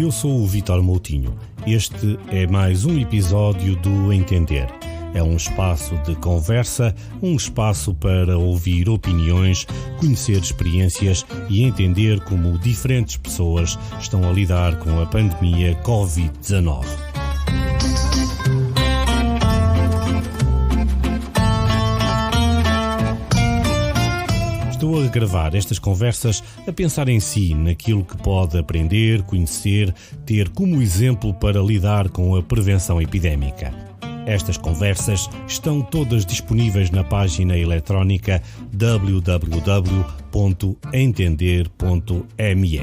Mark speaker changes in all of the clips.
Speaker 1: Eu sou o Vítor Moutinho. Este é mais um episódio do Entender. É um espaço de conversa, um espaço para ouvir opiniões, conhecer experiências e entender como diferentes pessoas estão a lidar com a pandemia Covid-19. Estou a gravar estas conversas a pensar em si, naquilo que pode aprender, conhecer, ter como exemplo para lidar com a prevenção epidémica. Estas conversas estão todas disponíveis na página eletrónica www.entender.me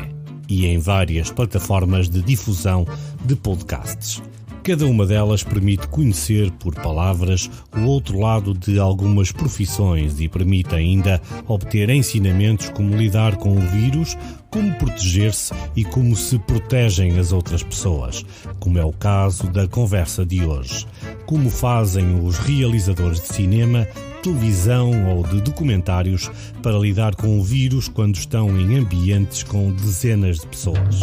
Speaker 1: e em várias plataformas de difusão de podcasts. Cada uma delas permite conhecer por palavras o outro lado de algumas profissões e permite ainda obter ensinamentos como lidar com o vírus, como proteger-se e como se protegem as outras pessoas, como é o caso da conversa de hoje. Como fazem os realizadores de cinema, televisão ou de documentários para lidar com o vírus quando estão em ambientes com dezenas de pessoas.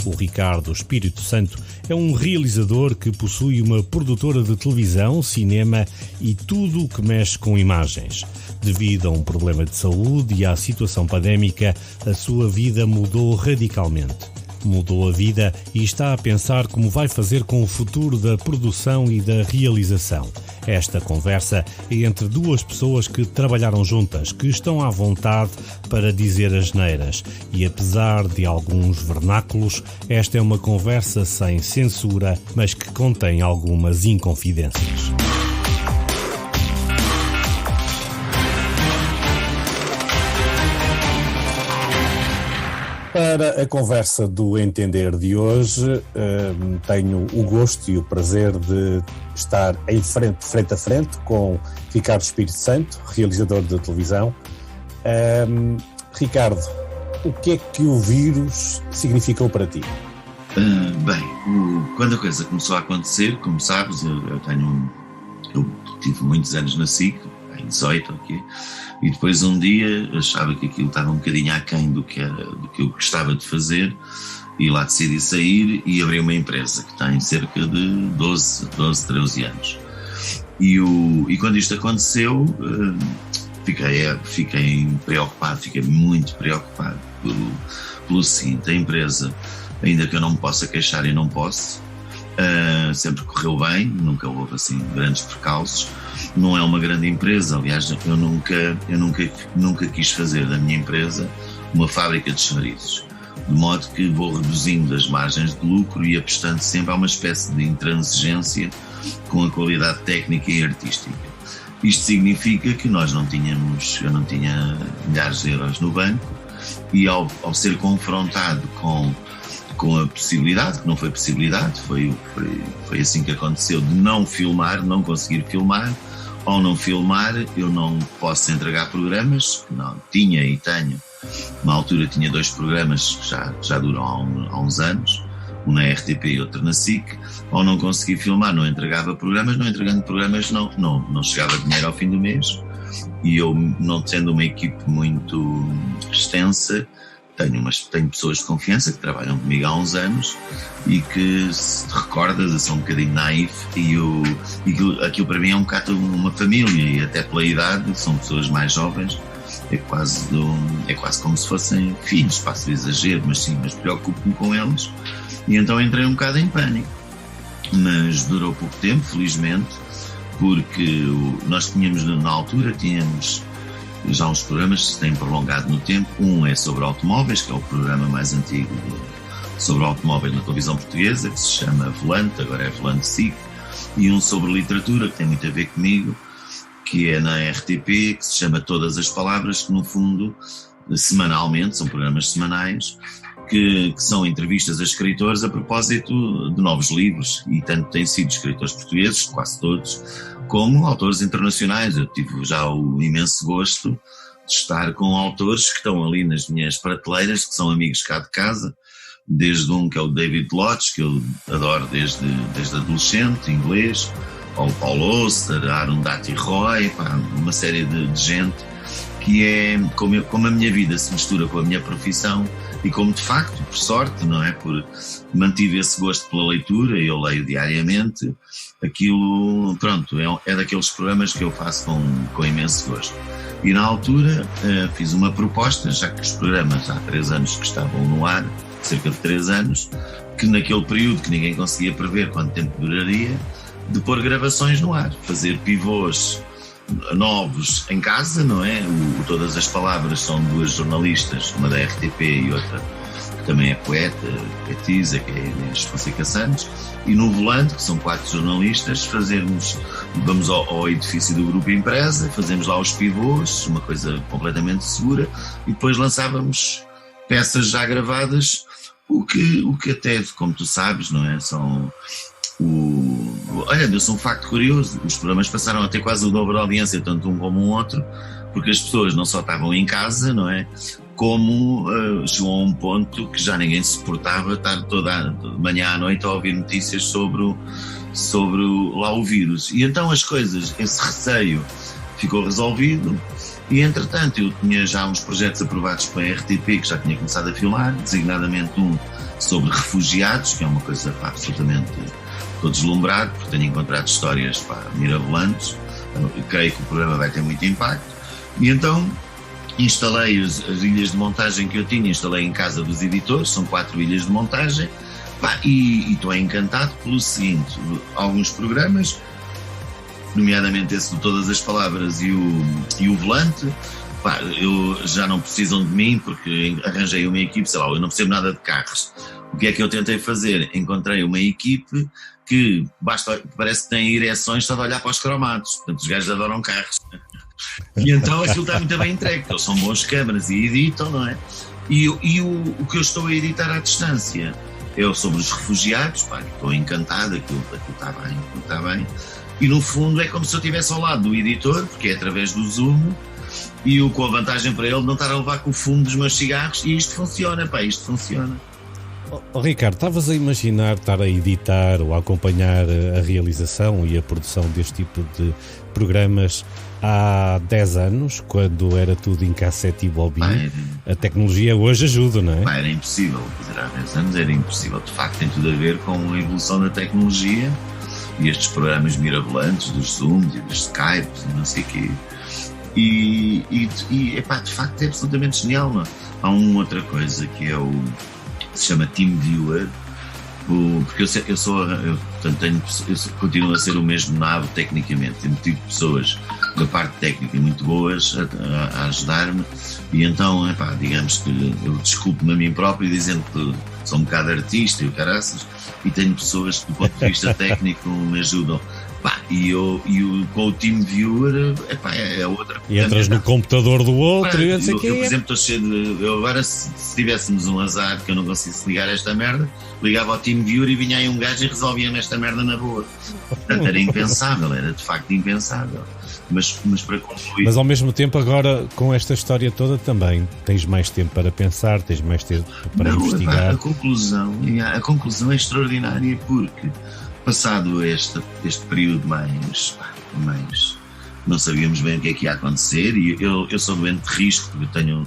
Speaker 1: O Ricardo Espírito Santo é um realizador que possui uma produtora de televisão, cinema e tudo o que mexe com imagens. Devido a um problema de saúde e à situação pandémica, a sua vida mudou radicalmente. Mudou a vida e está a pensar como vai fazer com o futuro da produção e da realização. Esta conversa é entre duas pessoas que trabalharam juntas, que estão à vontade para dizer asneiras. E apesar de alguns vernáculos, esta é uma conversa sem censura, mas que contém algumas inconfidências. Para a conversa do Entender de hoje, tenho o gosto e o prazer de estar frente a frente com Ricardo Espírito Santo, realizador de televisão. Ricardo, o que é que o vírus significou para ti?
Speaker 2: Quando a coisa começou a acontecer, como sabes, eu tive muitos anos na SIC, em 18 aqui, e depois um dia achava que aquilo estava um bocadinho aquém do que eu gostava de fazer e lá decidi sair e abri uma empresa que tem cerca de 12, 13 anos. E quando isto aconteceu, fiquei muito preocupado pelo seguinte: a empresa, ainda que eu não me possa queixar e não posso, sempre correu bem, nunca houve assim grandes percalços. Não é uma grande empresa, aliás, eu nunca quis fazer da minha empresa uma fábrica de chouriços, de modo que vou reduzindo as margens de lucro e apostando sempre a uma espécie de intransigência com a qualidade técnica e artística. Isto significa que eu não tinha milhares de euros no banco e ao ser confrontado com a possibilidade, que não foi possibilidade, foi assim que aconteceu, de não conseguir filmar. Ao não filmar, eu não posso entregar programas, não tinha e tenho. Na altura tinha 2 programas que já duram há uns anos, um na RTP e outro na SIC. Ao não conseguir filmar, não entregava programas, não entregando programas, não chegava dinheiro ao fim do mês. E eu, não tendo uma equipe muito extensa, tenho pessoas de confiança que trabalham comigo há uns anos e que, se te recordas, são um bocadinho naif e aquilo para mim é um bocado uma família, e até pela idade são pessoas mais jovens, é quase como se fossem filhos, passo de exagero, mas preocupo-me com eles, e então entrei um bocado em pânico. Mas durou pouco tempo, felizmente, porque nós na altura tínhamos já uns programas que se têm prolongado no tempo. Um é sobre automóveis, que é o programa mais antigo sobre automóveis na televisão portuguesa, que se chama Volante, agora é Volante SIC, e um sobre literatura, que tem muito a ver comigo, que é na RTP, que se chama Todas as Palavras, que no fundo, semanalmente, são programas semanais, que são entrevistas a escritores a propósito de novos livros, e tanto têm sido escritores portugueses, quase todos, como autores internacionais. Eu tive já o imenso gosto de estar com autores que estão ali nas minhas prateleiras, que são amigos cá de casa, desde um que é o David Lodge, que eu adoro desde adolescente, inglês, ao Paulo Oster, a Arundhati Roy, pá, uma série de gente que é como a minha vida se mistura com a minha profissão e como de facto, por sorte, não é? Por mantive esse gosto pela leitura, eu leio diariamente, aquilo, pronto, é daqueles programas que eu faço com imenso gosto. E na altura fiz uma proposta, já que os programas há 3 anos que estavam no ar, cerca de 3 anos, que naquele período que ninguém conseguia prever quanto tempo duraria, de pôr gravações no ar, fazer pivôs novos em casa, não é? Todas as palavras são 2 jornalistas, uma da RTP e outra que também é poetisa, que é Inês Fonseca Santos, e no volante, que são 4 jornalistas, vamos ao edifício do Grupo Empresa, fazemos lá os pivôs, uma coisa completamente segura, e depois lançávamos peças já gravadas, o que até, como tu sabes, não é? Olha, deu-se um facto curioso, os programas passaram a ter quase o dobro de audiência, tanto um como o outro, porque as pessoas não só estavam em casa, não é? Como chegou a um ponto que já ninguém suportava estar toda manhã à noite a ouvir notícias sobre lá o vírus. E então as coisas, esse receio ficou resolvido e entretanto eu tinha já uns projetos aprovados pela RTP que já tinha começado a filmar, designadamente um sobre refugiados, que é uma coisa absolutamente... Estou deslumbrado porque tenho encontrado histórias mirabolantes, eu creio que o programa vai ter muito impacto e então instalei as ilhas de montagem que eu tinha, instalei em casa dos editores, são 4 ilhas de montagem e estou encantado pelo seguinte, alguns programas, nomeadamente esse de Todas as Palavras e o Volante, eu já não precisam de mim porque arranjei uma equipe, sei lá, eu não percebo nada de carros. O que é que eu tentei fazer? Encontrei uma equipe que parece que tem ereções só de olhar para os cromados, portanto os gajos adoram carros. E então aquilo está muito bem entregue, eles são bons câmaras e editam, não é? E o que eu estou a editar à distância é sobre os refugiados, estou encantado, aquilo está bem. E no fundo é como se eu estivesse ao lado do editor, porque é através do Zoom, e com a vantagem para ele de não estar a levar com o fumo dos meus cigarros, e isto funciona.
Speaker 1: Ricardo, estavas a imaginar estar a editar ou a acompanhar a realização e a produção deste tipo de programas há 10 anos, quando era tudo em cassete e bobina? A tecnologia hoje ajuda, não é?
Speaker 2: Era impossível, há 10 anos era impossível. De facto tem tudo a ver com a evolução da tecnologia e estes programas mirabolantes dos Zooms e dos Skypes e não sei o quê. E de facto é absolutamente genial, não? Há uma outra coisa que é se chama TeamViewer, porque eu continuo a ser o mesmo nabo tecnicamente, tenho tido pessoas da parte técnica muito boas a ajudar-me e então, digamos que eu desculpo-me a mim próprio dizendo que sou um bocado artista e o caraças, e tenho pessoas que do ponto de vista técnico me ajudam. Com o TeamViewer é outra.
Speaker 1: E entras no computador do outro e não sei o quê.
Speaker 2: Eu, por exemplo, estou cheio de. Eu agora, se tivéssemos um azar que eu não conseguisse ligar esta merda, ligava ao TeamViewer e vinha aí um gajo e resolvia-me esta merda na boa. Portanto, era impensável, era de facto impensável. Mas para concluir.
Speaker 1: Mas ao mesmo tempo, agora com esta história toda também tens mais tempo para pensar, tens mais tempo para investigar.
Speaker 2: A conclusão é extraordinária porque. Passado este período mais não sabíamos bem o que é que ia acontecer e eu sou doente de risco porque tenho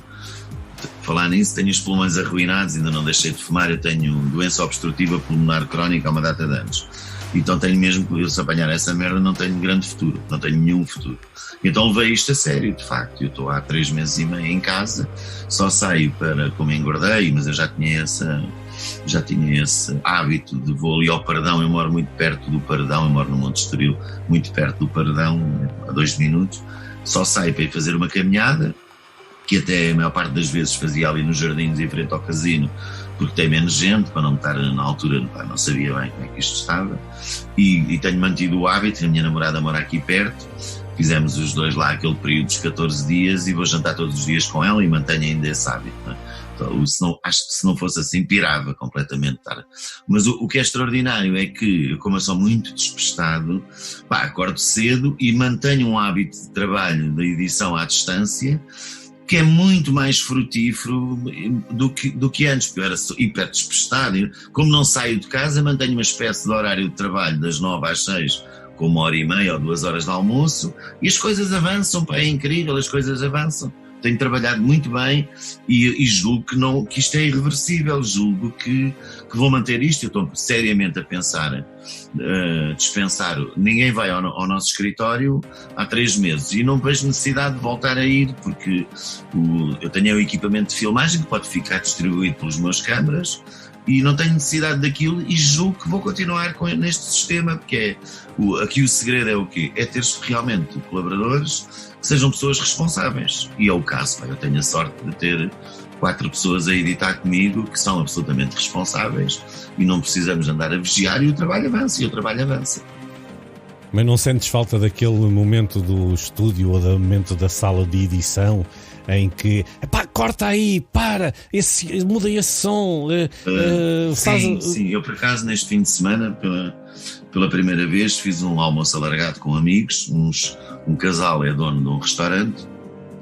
Speaker 2: os pulmões arruinados, ainda não deixei de fumar, eu tenho doença obstrutiva pulmonar crónica há uma data de anos, então tenho mesmo, eu se apanhar essa merda não tenho grande futuro, não tenho nenhum futuro, então levei isto a sério, de facto. Eu estou há 3 meses e meio em casa, só saio para como engordei, mas eu já tinha esse hábito de vou ali ao Paredão, eu moro muito perto do Paredão, eu moro no Monte Estoril, muito perto do Paredão, a 2 minutos, só saio para ir fazer uma caminhada, que até a maior parte das vezes fazia ali nos jardins em frente ao casino, porque tem menos gente, para não estar na altura, não sabia bem como é que isto estava, e tenho mantido o hábito, a minha namorada mora aqui perto, fizemos os dois lá aquele período dos 14 dias e vou jantar todos os dias com ela e mantenho ainda esse hábito, não é? Então, acho que se não fosse assim pirava completamente. Mas o que é extraordinário é que, como eu sou muito despistado, acordo cedo e mantenho um hábito de trabalho da edição à distância que é muito mais frutífero do que antes, porque eu era hiper despistado. Como não saio de casa, mantenho uma espécie de horário de trabalho das 9 às 6 com 1h30 ou 2 horas de almoço, e as coisas avançam, pá, é incrível, as coisas avançam. Tenho trabalhado muito bem e julgo que isto é irreversível, julgo que vou manter isto. Eu estou seriamente a pensar, dispensar, ninguém vai ao nosso escritório há 3 meses e não vejo necessidade de voltar a ir, porque eu tenho o equipamento de filmagem que pode ficar distribuído pelos meus câmaras e não tenho necessidade daquilo e julgo que vou continuar neste sistema, porque aqui o segredo é o quê? É ter realmente colaboradores que sejam pessoas responsáveis, e é o caso, eu tenho a sorte de ter 4 pessoas a editar comigo que são absolutamente responsáveis e não precisamos andar a vigiar e o trabalho avança.
Speaker 1: Mas não sentes falta daquele momento do estúdio ou do momento da sala de edição em que, pá, corta aí, para, muda esse som.
Speaker 2: Sim, eu por acaso neste fim de semana, pela primeira vez, fiz um almoço alargado com amigos, um casal é dono de um restaurante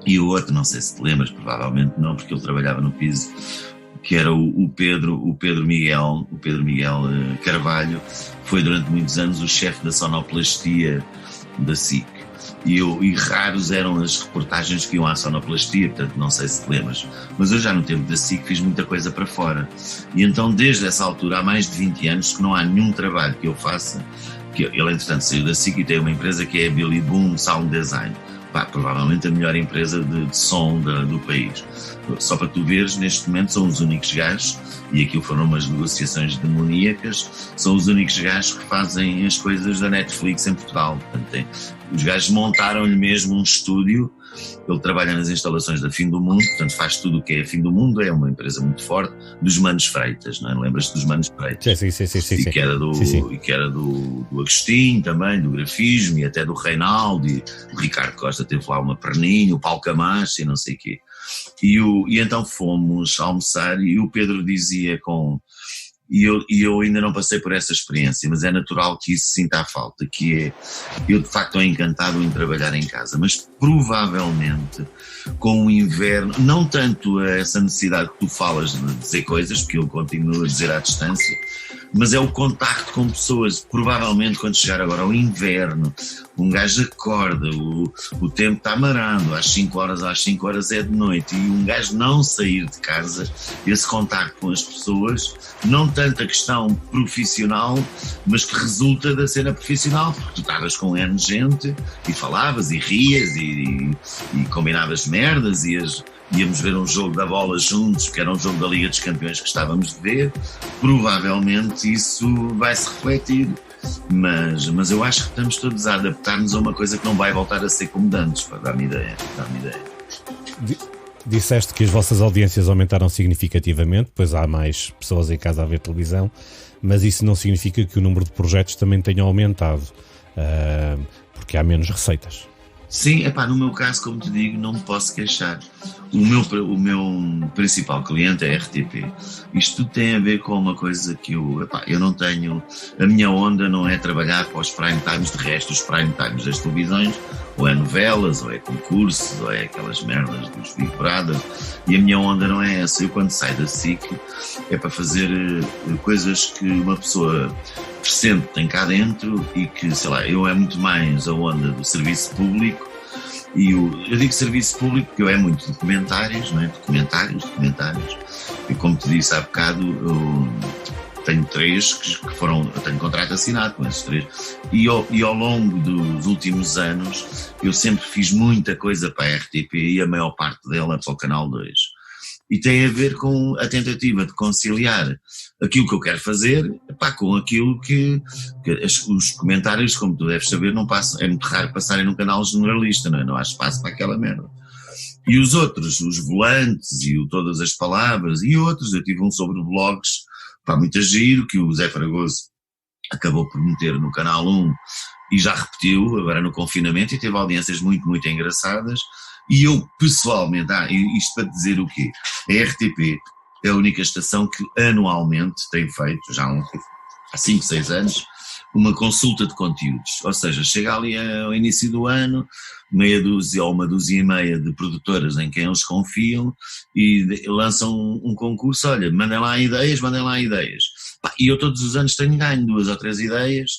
Speaker 2: e o outro, não sei se te lembras, provavelmente não, porque ele trabalhava no piso, que era o Pedro Miguel Carvalho, foi durante muitos anos o chefe da sonoplastia da SIC. E raros eram as reportagens que iam à sonoplastia, portanto não sei se te lembras, mas eu já no tempo da SIC fiz muita coisa para fora, e então desde essa altura há mais de 20 anos que não há nenhum trabalho que eu faça, que ele entretanto saiu da SIC e tem uma empresa que é a Billy Boom Sound Design, provavelmente a melhor empresa de som do país. Só para tu veres, neste momento são os únicos gajos, e aquilo foram umas negociações demoníacas, são os únicos gajos que fazem as coisas da Netflix em Portugal. Portanto, os gajos montaram-lhe mesmo um estúdio, ele trabalha nas instalações da Fim do Mundo, portanto faz tudo o que é a Fim do Mundo, é uma empresa muito forte, dos Manos Freitas, não é? Lembras-te dos Manos Freitas?
Speaker 1: Sim.
Speaker 2: E que era do Agostinho também, do grafismo, e até do Reinaldo, e o Ricardo Costa teve lá uma perninha, o Paulo Camacho e não sei o quê. E então fomos almoçar e o Pedro dizia e eu ainda não passei por essa experiência, mas é natural que isso sinta a falta, que é, eu de facto estou encantado em trabalhar em casa, mas provavelmente com o inverno, não tanto essa necessidade que tu falas de dizer coisas, porque eu continuo a dizer à distância, mas é o contacto com pessoas. Provavelmente quando chegar agora ao inverno, um gajo acorda, o tempo está marando, às 5 horas é de noite, e um gajo não sair de casa, esse contacto com as pessoas, não tanto a questão profissional, mas que resulta da cena profissional, porque tu estavas com N gente e falavas e rias e combinavas merdas, íamos ver um jogo da bola juntos, que era um jogo da Liga dos Campeões que estávamos de ver. Provavelmente isso vai se refletir, mas eu acho que estamos todos a adaptar-nos a uma coisa que não vai voltar a ser como de antes, dá-me ideia.
Speaker 1: Disseste que as vossas audiências aumentaram significativamente, pois há mais pessoas em casa a ver televisão, mas isso não significa que o número de projetos também tenha aumentado, porque há menos receitas.
Speaker 2: Sim, no meu caso, como te digo, não me posso queixar. O meu principal cliente é a RTP. Isto tudo tem a ver com uma coisa que eu não tenho. A minha onda não é trabalhar para os prime times, de resto, os prime times das televisões, ou é novelas, ou é concursos, ou é aquelas merdas dos Big Brother. E a minha onda não é essa. Eu, quando saio da SIC, é para fazer coisas que uma pessoa presente tem cá dentro e que, sei lá, eu é muito mais a onda do serviço público. E eu digo serviço público porque eu é muito documentários, não é? Documentários. E como te disse há bocado, eu tenho 3 que foram, eu tenho contrato assinado com esses 3. E ao longo dos últimos anos, eu sempre fiz muita coisa para a RTP e a maior parte dela para o Canal 2. E tem a ver com a tentativa de conciliar aquilo que eu quero fazer, com aquilo que os comentários, como tu deves saber, não passam, é muito raro passarem num canal generalista, não há espaço para aquela merda. E os outros, os volantes e todas as palavras e outros, eu tive um sobre blogs, muito giro, que o Zé Fragoso acabou por meter no Canal 1 e já repetiu agora no confinamento e teve audiências muito, muito engraçadas. E eu, pessoalmente, isto para dizer o quê? A RTP é a única estação que anualmente tem feito, já há 5, 6 anos, uma consulta de conteúdos. Ou seja, chega ali ao início do ano, meia dúzia ou uma dúzia e meia de produtoras em quem eles confiam e lançam um concurso, olha, mandem lá ideias. E eu todos os anos tenho ganho 2 ou 3 ideias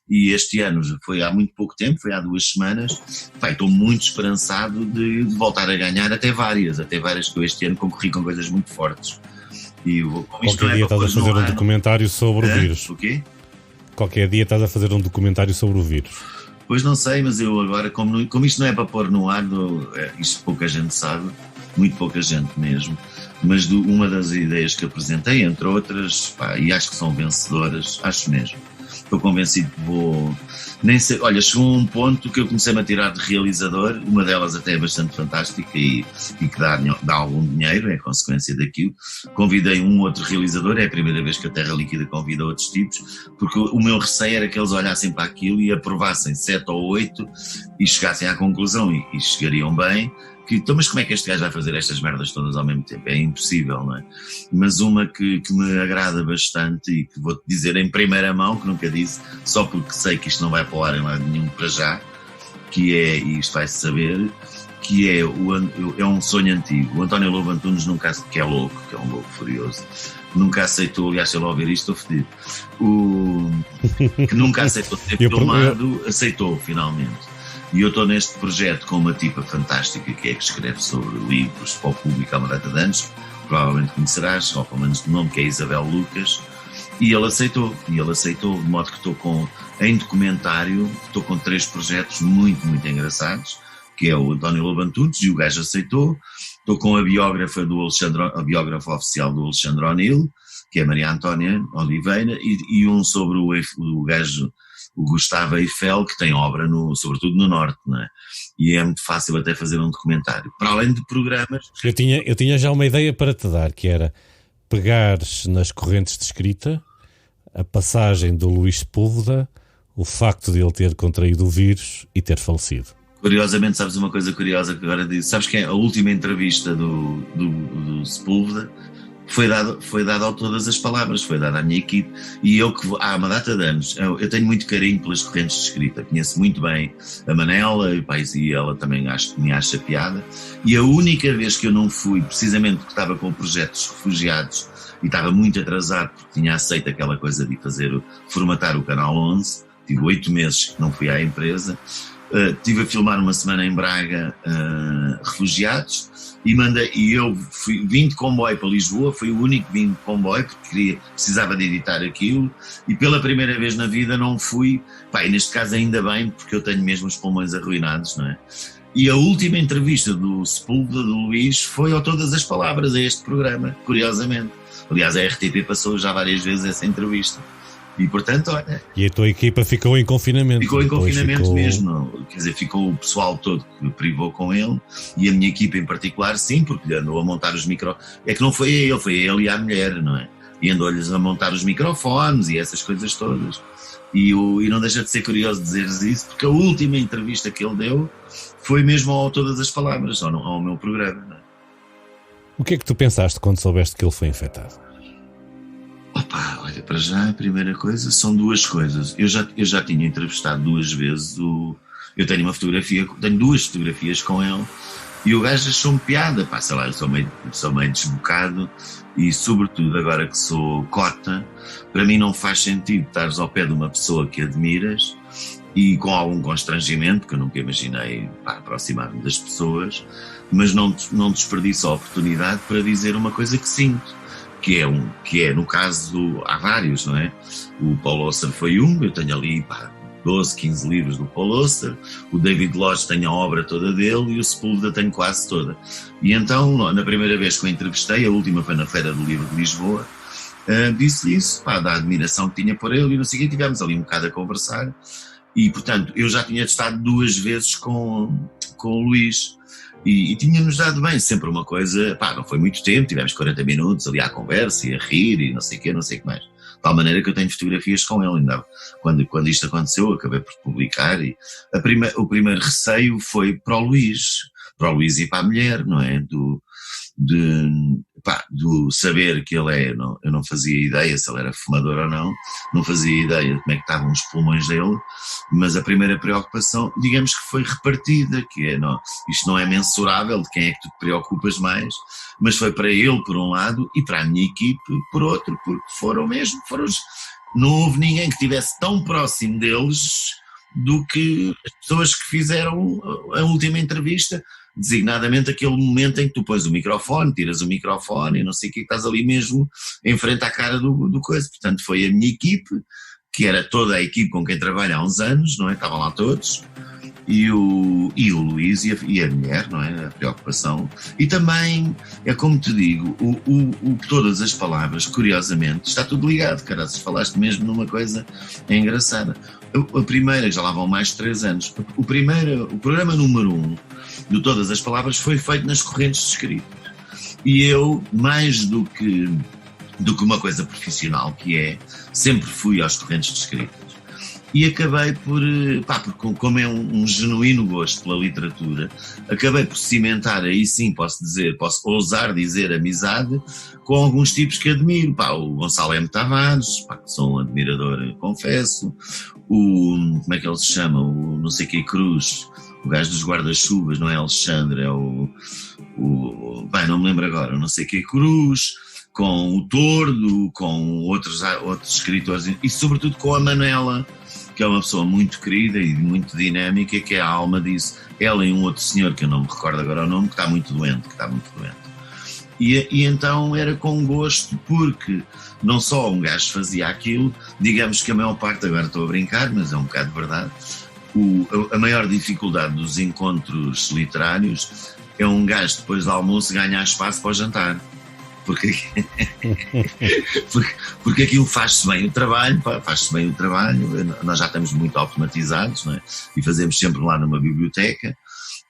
Speaker 2: E este ano foi há muito pouco tempo, foi há 2 semanas. Estou muito esperançado de voltar a ganhar até várias que eu este ano concorri com coisas muito fortes. E
Speaker 1: qualquer dia estás a fazer um documentário sobre o vírus.
Speaker 2: O quê?
Speaker 1: Qualquer dia estás a fazer um documentário sobre o vírus.
Speaker 2: Pois não sei, mas eu agora, como isto não é para pôr no ar, isto pouca gente sabe, muito pouca gente mesmo, mas uma das ideias que apresentei, entre outras, e acho que são vencedoras, acho mesmo. Estou convencido que vou... Nem sei, olha, chegou a um ponto que eu comecei-me a tirar de realizador, uma delas até é bastante fantástica e que dá algum dinheiro, é consequência daquilo. Convidei um outro realizador, é a primeira vez que a Terra Líquida convida outros tipos, porque o meu receio era que eles olhassem para aquilo e aprovassem 7 ou 8 e chegassem à conclusão, e chegariam bem, então, mas como é que este gajo vai fazer estas merdas todas ao mesmo tempo? É impossível, não é? Mas uma que me agrada bastante e que vou-te dizer em primeira mão, que nunca disse, só porque sei que isto não vai para o ar em lado nenhum para já, que é, e isto vai-se saber, que é um sonho antigo. O António Lobo Antunes nunca, que é um louco furioso, nunca aceitou, aliás, se ele ouvir isto, estou fedido, que nunca aceitou ser filmado, aceitou finalmente. E eu estou neste projeto com uma tipa fantástica que escreve sobre livros para o público há uma data de anos, provavelmente conhecerás, ou pelo menos de nome, que é Isabel Lucas, e ele aceitou, de modo que estou em documentário, estou com 3 projetos muito, muito engraçados, que é o António Lobo Antunes, e o gajo aceitou. Estou com a biógrafa oficial do Alexandre O'Neill, que é Maria Antónia Oliveira, e um sobre o gajo, o Gustavo Eiffel, que tem obra sobretudo no Norte, não é? E é muito fácil até fazer um documentário. Para além de programas...
Speaker 1: Eu tinha já uma ideia para te dar, que era pegares nas correntes de escrita a passagem do Luís Sepúlveda, o facto de ele ter contraído o vírus e ter falecido.
Speaker 2: Curiosamente, sabes uma coisa curiosa que agora disse? Sabes que a última entrevista do Sepúlveda foi dado a todas as palavras, foi dado à minha equipe, e eu que há uma data de anos, eu tenho muito carinho pelas correntes de escrita, conheço muito bem a Manela, e ela também acho que me acha piada, e a única vez que eu não fui, precisamente porque estava com o projeto dos refugiados, e estava muito atrasado, porque tinha aceito aquela coisa de formatar o Canal 11, tive 8 meses que não fui à empresa, estive a filmar uma semana em Braga, refugiados, e eu vim de comboio para Lisboa, fui o único que vim de comboio, porque precisava de editar aquilo, e pela primeira vez na vida não fui, e neste caso ainda bem, porque eu tenho mesmo os pulmões arruinados, não é? E a última entrevista do Sepúlveda, do Luís, foi a todas as palavras a este programa, curiosamente. Aliás, a RTP passou já várias vezes essa entrevista. E portanto, olha...
Speaker 1: E a tua equipa ficou em confinamento.
Speaker 2: Ficou em confinamento mesmo, quer dizer, ficou o pessoal todo que privou com ele, e a minha equipa em particular, sim, porque lhe andou a montar os microfones. É que não foi a ele, foi a ele e à mulher, não é? E andou-lhes a montar os microfones e essas coisas todas. E não deixa de ser curioso dizeres isso, porque a última entrevista que ele deu foi mesmo a todas as palavras, ao meu programa, não é?
Speaker 1: O que é que tu pensaste quando soubeste que ele foi infectado?
Speaker 2: Opa, olha, para já a primeira coisa são 2 coisas. Eu já tinha entrevistado 2 vezes eu tenho 2 fotografias com ele, e o gajo achou-me piada, sei lá, eu sou meio desbocado, e sobretudo agora que sou cota, para mim não faz sentido estares ao pé de uma pessoa que admiras e com algum constrangimento, que eu nunca imaginei aproximar-me das pessoas, mas não desperdiço a oportunidade para dizer uma coisa que sinto. Que é, no caso, há vários, não é? O Paul Auster foi eu tenho ali 12, 15 livros do Paul Auster, o David Lodge tem a obra toda dele e o Sepúlveda tenho quase toda. E então, na primeira vez que o entrevistei, a última foi na Feira do Livro de Lisboa, disse isso, da admiração que tinha por ele, e no seguinte tivemos ali um bocado a conversar, e portanto, eu já tinha estado 2 vezes com o Luís, e tínhamos dado bem, sempre uma coisa, não foi muito tempo, tivemos 40 minutos ali à conversa e a rir e não sei o que mais. De tal maneira que eu tenho fotografias com ele ainda. Quando isto aconteceu, acabei por publicar, e o primeiro receio foi para o Luís e para a mulher, não é? Do saber que ele é, eu não fazia ideia se ele era fumador ou não fazia ideia de como é que estavam os pulmões dele, mas a primeira preocupação, digamos que foi repartida, que é, isto não é mensurável de quem é que tu te preocupas mais, mas foi para ele por um lado e para a minha equipe por outro, porque foram não houve ninguém que estivesse tão próximo deles do que as pessoas que fizeram a última entrevista, designadamente aquele momento em que tu pões o microfone, tiras o microfone e não sei o que, estás ali mesmo em frente à cara do coisa. Portanto, foi a minha equipe, que era toda a equipe com quem trabalho há uns anos, não é? Estavam lá todos, e o Luís e a mulher, não é? A preocupação. E também, é como te digo, todas as palavras, curiosamente, está tudo ligado, cara. Se falaste mesmo numa coisa engraçada. A primeira, já lá vão mais de 3 anos, o programa número 1 de Todas as Palavras foi feito nas correntes de escrita. E eu, mais do que uma coisa profissional que é, sempre fui às correntes de escritas. E acabei porque como é um genuíno gosto pela literatura, acabei por cimentar, aí sim posso ousar dizer amizade, com alguns tipos que admiro, o Gonçalo M. Tavares, que sou um admirador, confesso, como é que ele se chama, o não sei que Cruz, o gajo dos guarda-chuvas, não é Alexandre, é não me lembro agora, não sei que Cruz, com o Tordo, com outros escritores, e sobretudo com a Manela, que é uma pessoa muito querida e muito dinâmica, que é a alma disso. Ela e um outro senhor, que eu não me recordo agora o nome, que está muito doente. E então era com gosto, porque não só um gajo fazia aquilo, digamos que a maior parte, agora estou a brincar, mas é um bocado de verdade, a maior dificuldade dos encontros literários é um gajo depois do almoço ganhar espaço para o jantar. Porque aquilo faz-se bem o trabalho, nós já estamos muito automatizados, não é? E fazemos sempre lá numa biblioteca,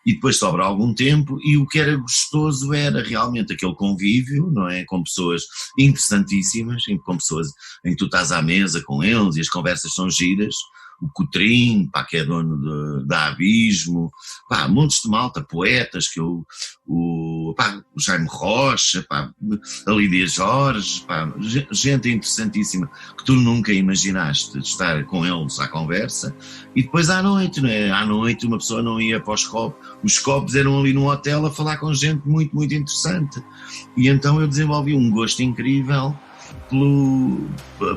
Speaker 2: e depois sobra algum tempo, e o que era gostoso era realmente aquele convívio, não é? Com pessoas interessantíssimas, com pessoas em que tu estás à mesa com eles e as conversas são giras. O Cotrim, que é dono da Abismo, montes de malta, poetas, o Jaime Rocha, a Lídia Jorge, gente interessantíssima, que tu nunca imaginaste estar com eles à conversa. E depois à noite, não é? À noite uma pessoa não ia para os copos eram ali no hotel a falar com gente muito, muito interessante. E então eu desenvolvi um gosto incrível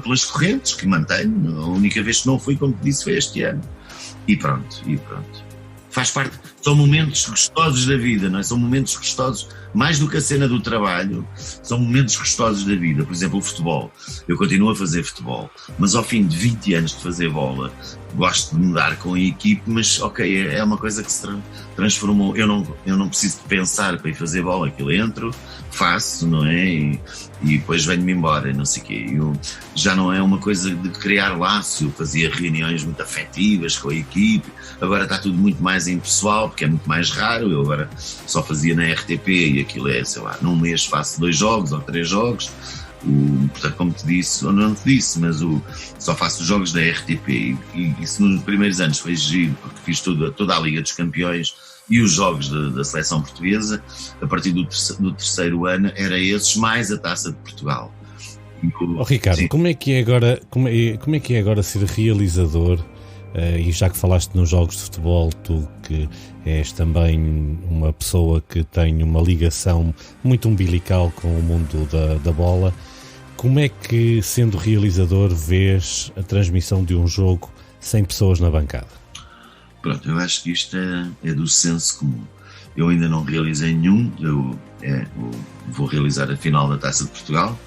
Speaker 2: pelas correntes, que mantenho. A única vez que não fui, como te disse, foi este ano. E pronto. Faz parte, são momentos gostosos da vida, não é? São momentos gostosos, mais do que a cena do trabalho, são momentos gostosos da vida. Por exemplo, o futebol. Eu continuo a fazer futebol, mas ao fim de 20 anos de fazer bola, gosto de mudar com a equipe, mas é uma coisa que se transformou. Eu não preciso de pensar para ir fazer bola, aquilo entro, faço, não é? E depois venho-me embora, não sei o quê. Já não é uma coisa de criar laço. Eu fazia reuniões muito afetivas com a equipe, agora está tudo muito mais impessoal, porque é muito mais raro. Eu agora só fazia na RTP e aquilo é, sei lá, num mês faço 2 jogos ou 3 jogos. Portanto, como te disse, ou não te disse, mas só faço os jogos da RTP, e isso nos primeiros anos foi giro, porque fiz toda a Liga dos Campeões e os jogos da seleção portuguesa. A partir do terceiro ano era esses, mais a Taça de Portugal.
Speaker 1: Ricardo, como é que é agora ser realizador? E já que falaste nos jogos de futebol, tu que és também uma pessoa que tem uma ligação muito umbilical com o mundo da bola, como é que, sendo realizador, vês a transmissão de um jogo sem pessoas na bancada?
Speaker 2: Pronto, eu acho que isto é do senso comum. Eu ainda não realizei nenhum, eu vou realizar a final da Taça de Portugal,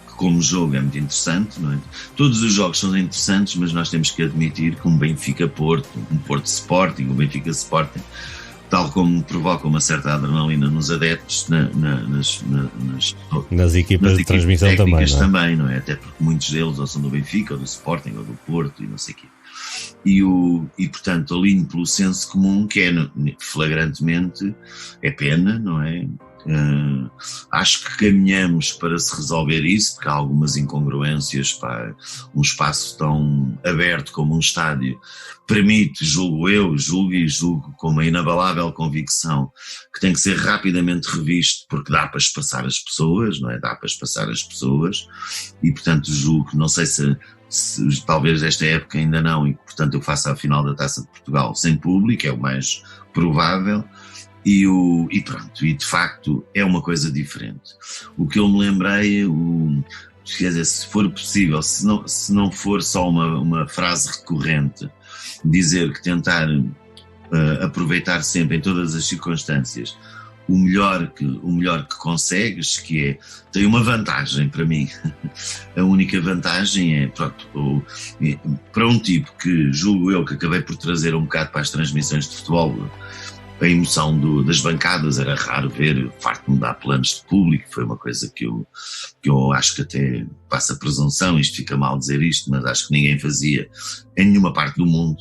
Speaker 2: que como jogo é muito interessante, não é? Todos os jogos são interessantes, mas nós temos que admitir que um Benfica-Porto, um Porto-Sporting, um Benfica-Sporting, tal como provoca uma certa adrenalina nos adeptos,
Speaker 1: nas equipas de transmissão
Speaker 2: também, não é? Até porque muitos deles ou são do Benfica, ou do Sporting, ou do Porto, e não sei o quê. E portanto, alinho pelo senso comum, que é flagrantemente, é pena, não é? Acho que caminhamos para se resolver isso, porque há algumas incongruências. Um espaço tão aberto como um estádio permite, julgo com uma inabalável convicção, que tem que ser rapidamente revisto, porque dá para espaçar as pessoas, não é? Dá para espaçar as pessoas, e portanto julgo, não sei se talvez esta época ainda não, e portanto eu faço a final da Taça de Portugal sem público, é o mais provável. E pronto, e de facto é uma coisa diferente. O que eu me lembrei, quer dizer, se for possível, se não for só uma frase recorrente, dizer que tentar aproveitar sempre em todas as circunstâncias o melhor que consegues, que é, tem uma vantagem para mim. A única vantagem é, pronto, para um tipo que julgo eu que acabei por trazer um bocado para as transmissões de futebol, a emoção das bancadas, era raro ver, farto-me dar planos de público, foi uma coisa que eu acho que até passa presunção, isto fica mal dizer isto, mas acho que ninguém fazia em nenhuma parte do mundo.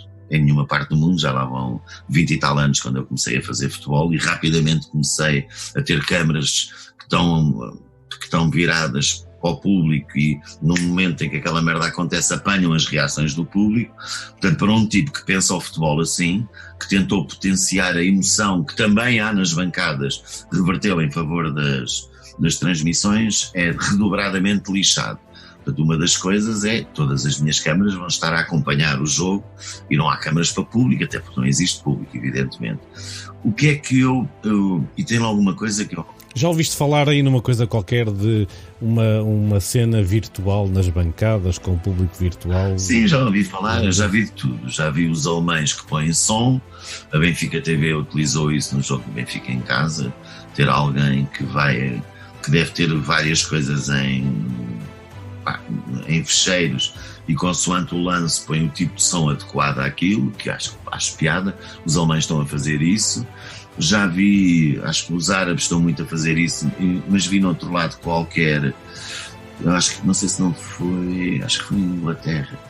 Speaker 2: Já lá vão 20 e tal anos quando eu comecei a fazer futebol, e rapidamente comecei a ter câmaras que estão viradas para o público, e no momento em que aquela merda acontece apanham as reações do público. Portanto, para um tipo que pensa o futebol assim, que tentou potenciar a emoção que também há nas bancadas, revertê-la em favor das transmissões, é redobradamente lixado. Portanto, uma das coisas é, todas as minhas câmaras vão estar a acompanhar o jogo, e não há câmaras para público, até porque não existe público, evidentemente. O que é que e tem alguma coisa que eu...
Speaker 1: Já ouviste falar aí numa coisa qualquer de uma cena virtual nas bancadas, com o público virtual?
Speaker 2: Sim, já ouvi falar, já vi de tudo. Já vi os alemães que põem som, a Benfica TV utilizou isso no jogo do Benfica em casa, ter alguém que deve ter várias coisas em fecheiros, e consoante o lance põe o tipo de som adequado àquilo, que acho piada. Os alemães estão a fazer isso. Já vi, acho que os árabes estão muito a fazer isso, mas vi no outro lado qualquer, não sei se não foi, acho que foi em Inglaterra,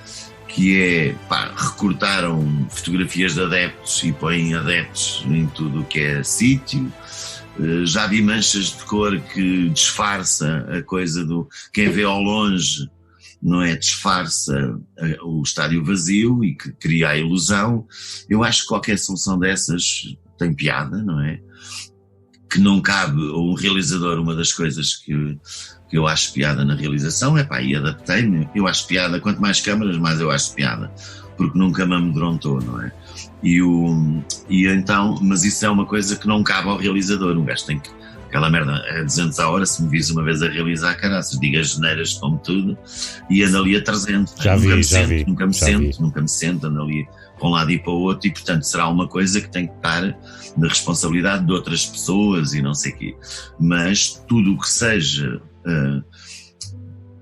Speaker 2: que é, recortaram fotografias de adeptos e põem adeptos em tudo o que é sítio. Já vi manchas de cor que disfarça a coisa do quem vê ao longe, não é? Disfarça o estádio vazio e que cria a ilusão. Eu acho que qualquer solução dessas tem piada, não é? Que não cabe a um realizador. Uma das coisas que eu acho piada na realização e adaptei-me, eu acho piada, quanto mais câmaras mais eu acho piada, porque nunca me amedrontou, não é? E então, mas isso é uma coisa que não cabe ao realizador. Um gajo tem que, aquela merda a 200 a hora, se me vis uma vez a realizar, caraças, diga as geneiras, como tudo, e ando ali a 300. Nunca me sento, ando ali para um lado e para o outro, e portanto será uma coisa que tem que estar na responsabilidade de outras pessoas e não sei o quê. Mas tudo o que seja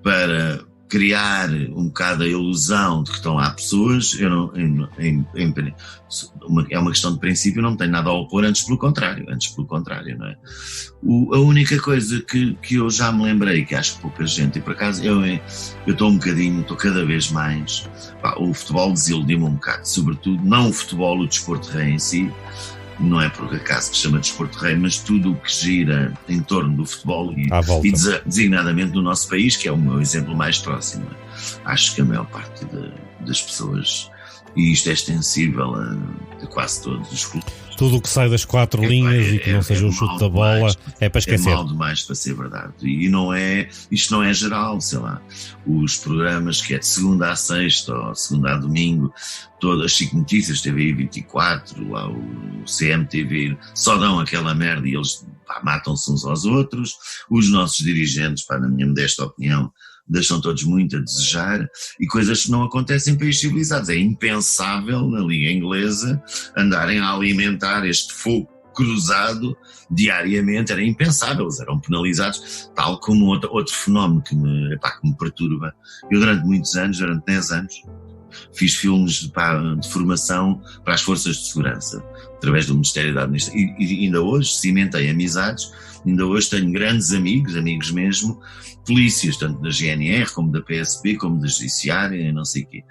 Speaker 2: para criar um bocado a ilusão de que estão lá pessoas, é uma questão de princípio, não tenho nada a opor, antes pelo contrário, não é? A única coisa que eu já me lembrei, que acho que pouca gente, e por acaso eu estou estou cada vez mais, o futebol desiludiu-me um bocado, sobretudo, não o futebol, o desporto rei em si, não é por acaso que se chama desporto rei, mas tudo o que gira em torno do futebol e designadamente do nosso país, que é o meu exemplo mais próximo. Acho que a maior parte das pessoas, e isto é extensível a quase todos os clubes.
Speaker 1: Tudo o que sai das quatro linhas e que não seja o chute da bola é para esquecer.
Speaker 2: É mal demais para ser verdade. E isto não é geral, sei lá. Os programas que é de segunda a sexta ou segunda a domingo, todas as 5 notícias, TVI 24, lá o CMTV, só dão aquela merda e eles matam-se uns aos outros. Os nossos dirigentes, na minha modesta opinião, deixam todos muito a desejar, e coisas que não acontecem em países civilizados. É impensável na Liga Inglesa andarem a alimentar este fogo cruzado diariamente, era impensável, eles eram penalizados, tal como outro fenómeno que me perturba. Eu durante 10 anos, fiz filmes de formação para as forças de segurança, através do Ministério da Administração, e ainda hoje cimentei amizades, ainda hoje tenho grandes amigos mesmo, polícias, tanto da GNR, como da PSP, como da Judiciária, e não sei o quê.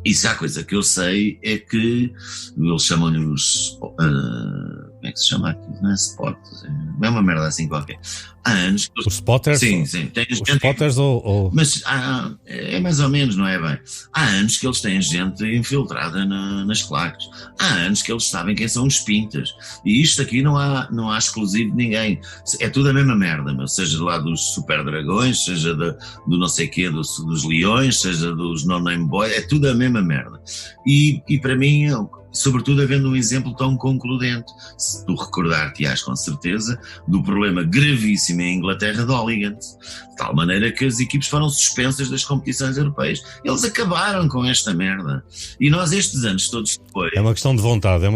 Speaker 2: E se há coisa que eu sei é que eles chamam-lhe os... como é que se chama aqui? Não é spotters, é uma merda assim qualquer. Há anos que...
Speaker 1: Os spotters?
Speaker 2: Sim. Tem
Speaker 1: os spotters ou...
Speaker 2: Mas é mais ou menos, não é bem? Há anos que eles têm gente infiltrada nas claques. Há anos que eles sabem quem são os pintas. E isto aqui não há exclusivo de ninguém. É tudo a mesma merda, mas seja lá dos super dragões, seja do não sei quê, dos leões, seja dos no name boy, é tudo a mesma merda. E para mim... sobretudo havendo um exemplo tão concludente. Se tu recordar-te-ás com certeza do problema gravíssimo em Inglaterra de hooligans, de tal maneira que as equipes foram suspensas das competições europeias. Eles acabaram com esta merda. E nós estes anos todos depois...
Speaker 1: É uma questão de vontade,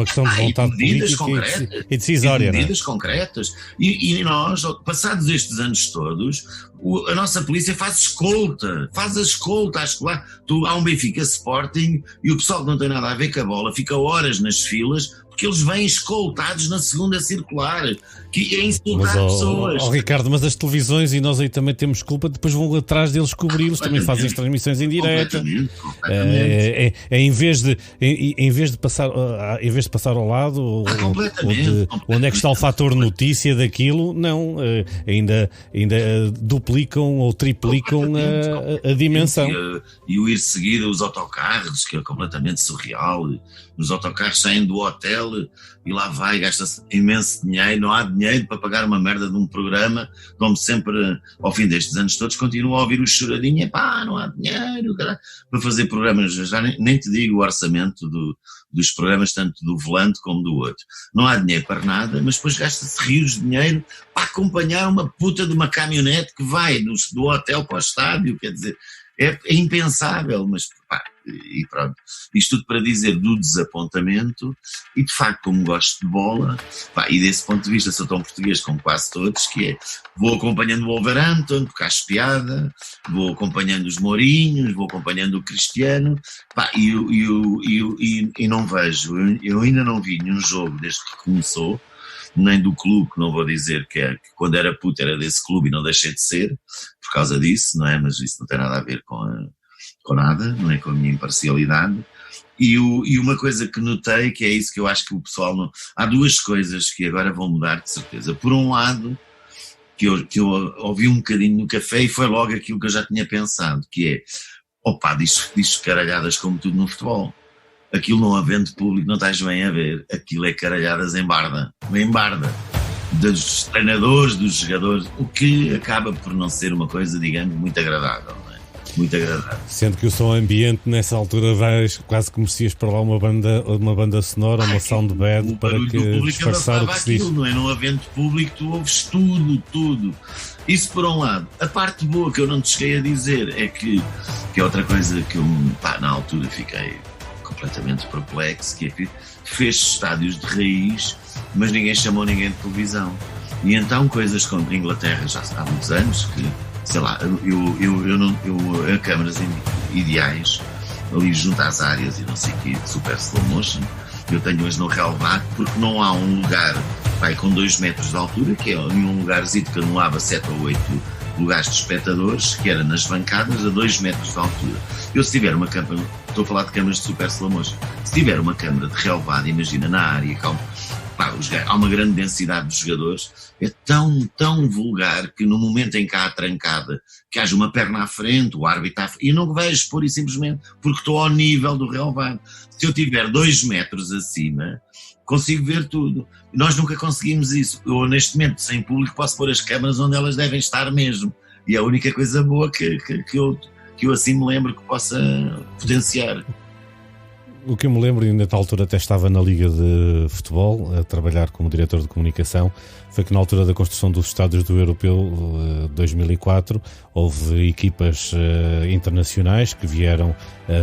Speaker 2: medidas
Speaker 1: política e decisória.
Speaker 2: Medidas concretas. E nós, passados estes anos todos, a nossa polícia faz a escolta à escolar. Há um Benfica Sporting e o pessoal que não tem nada a ver com a bola fica horas nas filas porque eles vêm escoltados na segunda circular, que é insultar pessoas.
Speaker 1: Ricardo, mas as televisões, e nós aí também temos culpa, depois vão atrás deles cobri-los, também fazem as transmissões em direta. Em vez de passar ao lado, onde é que está o fator notícia daquilo, não, ainda duplicam ou triplicam a dimensão.
Speaker 2: E o ir seguir os autocarros, que é completamente surreal. Os autocarros saem do hotel e lá vai, gasta-se imenso dinheiro, não há dinheiro para pagar uma merda de um programa, como sempre, ao fim destes anos todos, continuo a ouvir o choradinho, não há dinheiro, caralho, para fazer programas, já nem te digo o orçamento dos programas, tanto do volante como do outro. Não há dinheiro para nada, mas depois gasta-se rios de dinheiro para acompanhar uma puta de uma caminhonete que vai do hotel para o estádio, quer dizer, é impensável, mas e pronto, isto tudo para dizer do desapontamento. E de facto, como gosto de bola, e desse ponto de vista sou tão português como quase todos, que é, vou acompanhando o Wolverhampton, porque acho piada, vou acompanhando os Mourinhos, vou acompanhando o Cristiano, e não vejo, eu ainda não vi nenhum jogo desde que começou, nem do clube, que não vou dizer que quando era puto era desse clube e não deixei de ser, por causa disso, não é? Mas isso não tem nada a ver com nada, não é, com a minha imparcialidade. E uma coisa que notei, que é isso que eu acho que o pessoal não... Há duas coisas que agora vão mudar de certeza. Por um lado, que eu ouvi um bocadinho no café e foi logo aquilo que eu já tinha pensado, que é, diz caralhadas como tudo no futebol. Aquilo não havendo público, não estás bem a ver, aquilo é caralhadas em barda, dos treinadores, dos jogadores, o que acaba por não ser uma coisa, digamos, muito agradável, não é? Muito agradável.
Speaker 1: Sendo que o som ambiente nessa altura quase que merecias para lá uma banda sonora, uma soundbed para que disfarçar o que se diz.
Speaker 2: Não é? Não havendo público, tu ouves tudo. Isso por um lado. A parte boa que eu não te cheguei a dizer é que é outra coisa que eu, na altura fiquei completamente perplexo, que é, fez estádios de raiz, mas ninguém chamou ninguém de televisão. E então coisas como a Inglaterra já há muitos anos, que, sei lá, eu câmaras ideais, ali junto às áreas e não sei o que, de super slow motion, eu tenho-as no relevado, porque não há um lugar com 2 metros de altura, que é um lugarzinho que anulava 7 ou 8 lugares de espectadores, que era nas bancadas a 2 metros de altura. Eu, se tiver uma câmara, estou a falar de câmaras de super slow motion, se tiver uma câmara de relevado, imagina, na área, há uma grande densidade de jogadores, é tão vulgar que no momento em que há a trancada, que haja uma perna à frente, o árbitro e não vejo pura e simplesmente porque estou ao nível do relevado. Se eu tiver 2 metros acima, consigo ver tudo. Nós nunca conseguimos isso. Eu, neste momento, sem público, posso pôr as câmaras onde elas devem estar mesmo. E é a única coisa boa que eu assim me lembro que possa potenciar.
Speaker 1: O que eu me lembro, e na tal altura até estava na Liga de Futebol, a trabalhar como diretor de comunicação, foi que na altura da construção dos estádios do Europeu 2004, houve equipas internacionais que vieram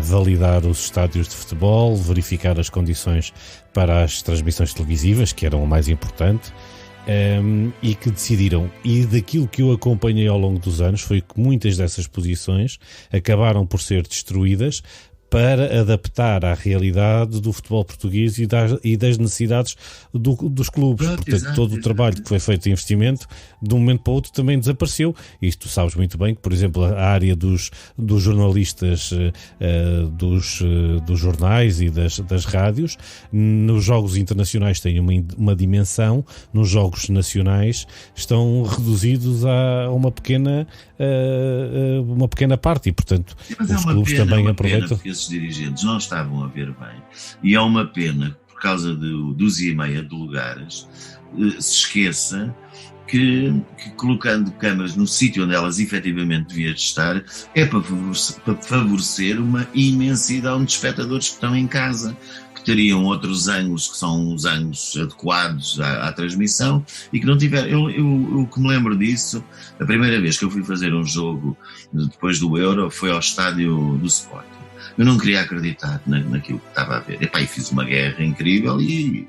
Speaker 1: validar os estádios de futebol, verificar as condições para as transmissões televisivas, que eram o mais importante, e que decidiram, e daquilo que eu acompanhei ao longo dos anos, foi que muitas dessas posições acabaram por ser destruídas para adaptar à realidade do futebol português e das necessidades dos clubes. Portanto, todo o trabalho que foi feito em investimento, de um momento para o outro, também desapareceu. Isto tu sabes muito bem que, por exemplo, a área dos jornalistas dos jornais e das rádios, nos jogos internacionais têm uma dimensão, nos jogos nacionais estão reduzidos a uma pequena parte e, portanto, os clubes também aproveitam.
Speaker 2: Esses dirigentes não estavam a ver bem, e é uma pena por causa do 2,5 de lugares se esqueça que colocando câmaras no sítio onde elas efetivamente deviam estar é para favorecer uma imensidão de espectadores que estão em casa, que teriam outros ângulos que são os ângulos adequados à transmissão e que não tiveram. Eu que me lembro disso, a primeira vez que eu fui fazer um jogo depois do Euro foi ao estádio do Sporting. Eu não queria acreditar naquilo que estava a ver. E fiz uma guerra incrível e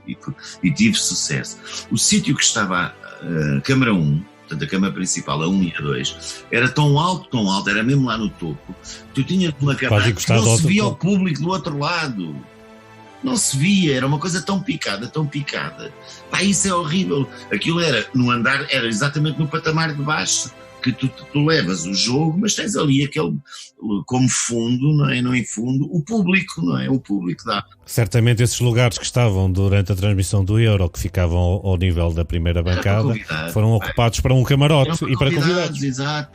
Speaker 2: tive sucesso. O sítio que estava a câmara 1, portanto a câmara principal, a 1 e a 2, era tão alto, era mesmo lá no topo. Tu tinhas uma câmara que não se via o público do outro lado. Não se via, era uma coisa tão picada, tão picada. Isso é horrível. Aquilo era, no andar, era exatamente no patamar de baixo, que tu levas o jogo, mas tens ali aquele, como fundo, não é? Não em fundo, o público, não é? O público dá.
Speaker 1: Certamente esses lugares que estavam durante a transmissão do Euro, que ficavam ao nível da primeira bancada, foram ocupados para um camarote e para convidados.
Speaker 2: Exato,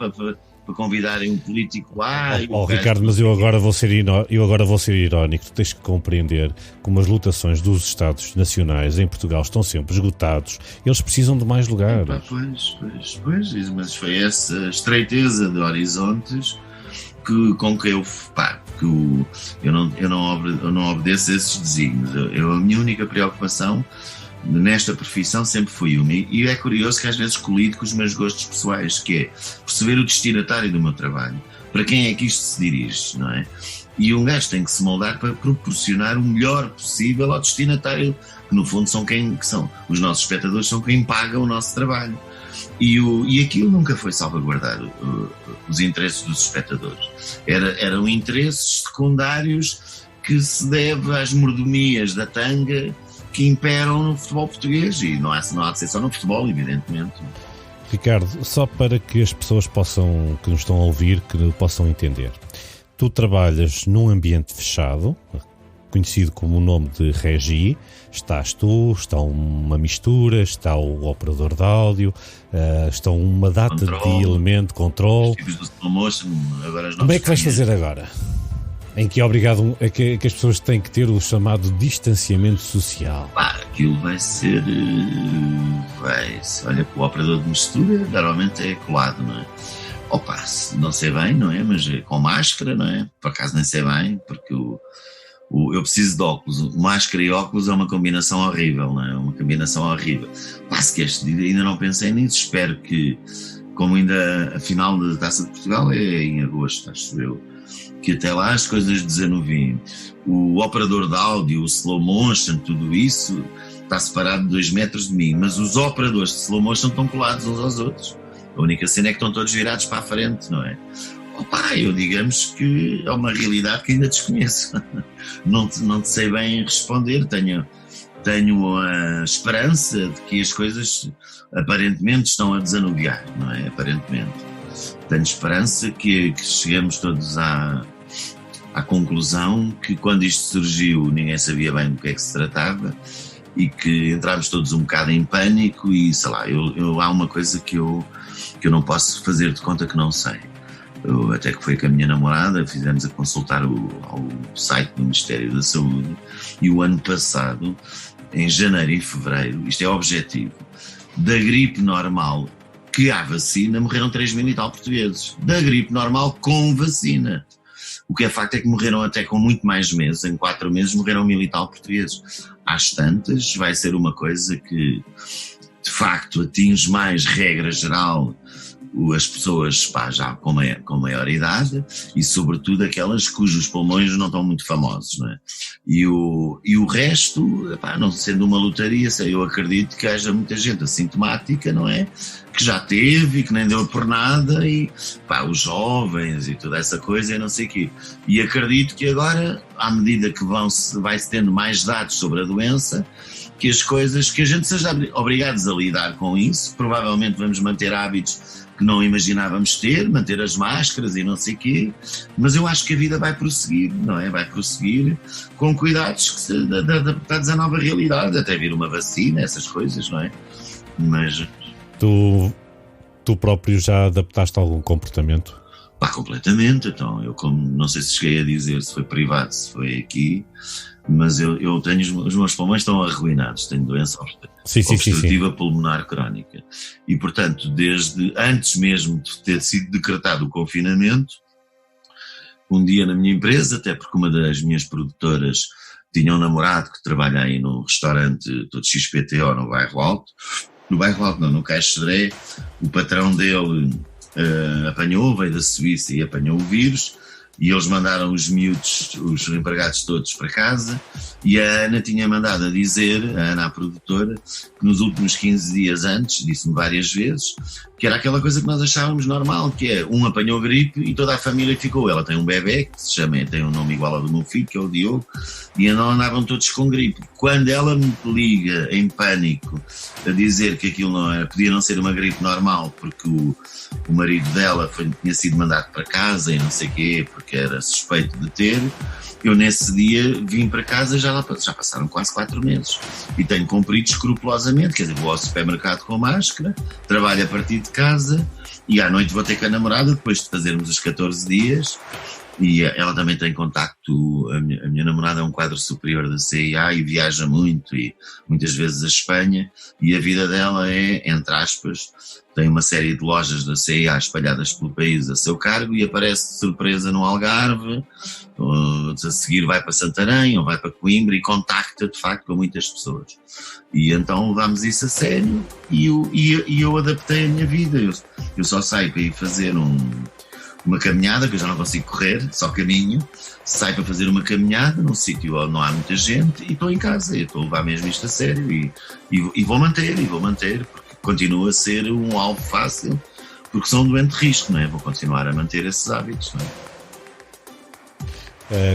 Speaker 2: para convidarem um político lá.
Speaker 1: Ricardo, mas eu agora vou ser irónico. Tu tens que compreender como as lotações dos Estados Nacionais em Portugal estão sempre esgotados. Eles precisam de mais lugares.
Speaker 2: Pois, mas foi essa estreiteza de horizontes com que eu não obedeço a esses desígnios. A minha única preocupação nesta profissão sempre foi uma, e é curioso que às vezes colido com os meus gostos pessoais, que é perceber o destinatário do meu trabalho, para quem é que isto se dirige, não é? E um gajo tem que se moldar para proporcionar o melhor possível ao destinatário, que no fundo são os nossos espectadores, são quem paga o nosso trabalho. E aquilo nunca foi salvaguardar os interesses dos espectadores. Eram interesses secundários que se deve às mordomias da tanga que imperam no futebol português, e não há de ser só no futebol, evidentemente.
Speaker 1: Ricardo, só para que as pessoas que nos estão a ouvir, que possam entender. Tu trabalhas num ambiente fechado, conhecido como o nome de Regi. Estás tu, está uma mistura, está o operador de áudio, estão uma data de elemento, controle. Como é que vais fazer agora? Em que é obrigado que as pessoas têm que ter o chamado distanciamento social.
Speaker 2: Aquilo vai ser. Olha, o operador de mistura normalmente é colado, não é? Não sei bem, não é? Mas com máscara, não é? Por acaso nem sei bem, porque eu preciso de óculos. Máscara e óculos é uma combinação horrível, não é? Uma combinação horrível. Se queres, ainda não pensei nisso, espero que, como ainda a final da Taça de Portugal é em agosto, acho eu, que até lá as coisas desanuviem. O operador de áudio, o slow motion, tudo isso está separado de 2 metros de mim, mas os operadores de slow motion estão colados uns aos outros. A única cena é que estão todos virados para a frente, não é? Eu digamos que é uma realidade que ainda desconheço. Não te sei bem responder. Tenho a esperança de que as coisas aparentemente estão a desanuviar, não é? Aparentemente. Tenho esperança que chegamos todos à conclusão que quando isto surgiu ninguém sabia bem do que é que se tratava e que entrámos todos um bocado em pânico e sei lá, há uma coisa que eu não posso fazer de conta que não sei. Até que foi com a minha namorada, fizemos a consultar ao site do Ministério da Saúde e o ano passado, em janeiro e fevereiro, isto é objetivo, da gripe normal que há vacina, morreram 3.000 e tal portugueses. Da gripe normal com vacina. O que é facto é que morreram até com muito mais meses, em 4 meses morreram 1.000 e tal portugueses. Às tantas vai ser uma coisa que de facto atinge mais, regra geral, as pessoas já com maior idade e sobretudo aquelas cujos pulmões não estão muito famosos, não é? E o resto, não sendo uma lotaria, eu acredito que haja muita gente assintomática, não é? Que já teve e que nem deu por nada e os jovens e toda essa coisa e não sei o quê. E acredito que agora, à medida que vai-se tendo mais dados sobre a doença, que as coisas, que a gente seja obrigados a lidar com isso, provavelmente vamos manter hábitos que não imaginávamos ter, manter as máscaras e não sei o quê, mas eu acho que a vida vai prosseguir, não é? Vai prosseguir com cuidados que se adaptados à nova realidade, até vir uma vacina, essas coisas, não é? Mas...
Speaker 1: Tu próprio já adaptaste algum comportamento?
Speaker 2: Pá, completamente. Então, eu como, não sei se cheguei a dizer se foi privado, se foi aqui, mas eu tenho, os meus pulmões estão arruinados, tenho doença obstrutiva pulmonar crónica. E, portanto, desde antes mesmo de ter sido decretado o confinamento, um dia na minha empresa, até porque uma das minhas produtoras tinha um namorado que trabalha aí num restaurante todo XPTO no Bairro Alto, no Caixo de Dré, o patrão dele apanhou, veio da Suíça e apanhou o vírus, e eles mandaram os miúdos, os empregados todos para casa, e a Ana tinha mandado a dizer, a Ana, a produtora, que nos últimos 15 dias antes, disse-me várias vezes, que era aquela coisa que nós achávamos normal, que é, um apanhou gripe e toda a família ficou. Ela tem um bebê, que se chama, tem um nome igual ao do meu filho, que é o Diogo, e então andavam todos com gripe. Quando ela me liga em pânico a dizer que aquilo não era, podia não ser uma gripe normal, porque o marido dela tinha sido mandado para casa e não sei o quê, porque era suspeito de ter, eu nesse dia vim para casa, já passaram quase 4 meses e tenho cumprido escrupulosamente, quer dizer, vou ao supermercado com máscara, trabalho a partir de casa e à noite vou ter com a namorada depois de fazermos os 14 dias. E ela também tem contacto, a minha namorada é um quadro superior da CIA e viaja muito e muitas vezes a Espanha, e a vida dela é, entre aspas, tem uma série de lojas da CIA espalhadas pelo país a seu cargo e aparece de surpresa no Algarve, a seguir vai para Santarém ou vai para Coimbra e contacta de facto com muitas pessoas. E então levámos isso a sério e eu adaptei a minha vida, eu só saio para ir fazer uma caminhada, que eu já não consigo correr, só caminho, saio para fazer uma caminhada num sítio onde não há muita gente e estou em casa, eu estou a levar mesmo isto a sério e vou manter, porque continua a ser um alvo fácil, porque sou um doente de risco, não é? Vou continuar a manter esses hábitos, não é?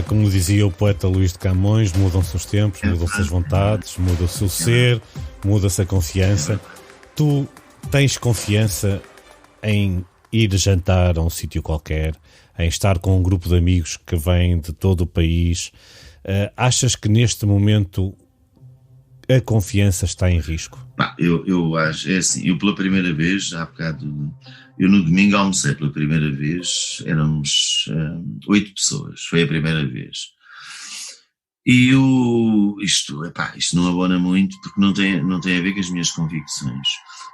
Speaker 1: Como dizia o poeta Luís de Camões, mudam-se os tempos, mudam-se as vontades, muda-se o ser, muda-se a confiança. Tu tens confiança em ir jantar a um sítio qualquer, em estar com um grupo de amigos que vêm de todo o país? Achas que neste momento a confiança está em risco?
Speaker 2: Eu acho, é assim, eu pela primeira vez, há bocado, eu no domingo almocei pela primeira vez, éramos 8 pessoas, foi a primeira vez. E isto não abona muito porque não tem a ver com as minhas convicções.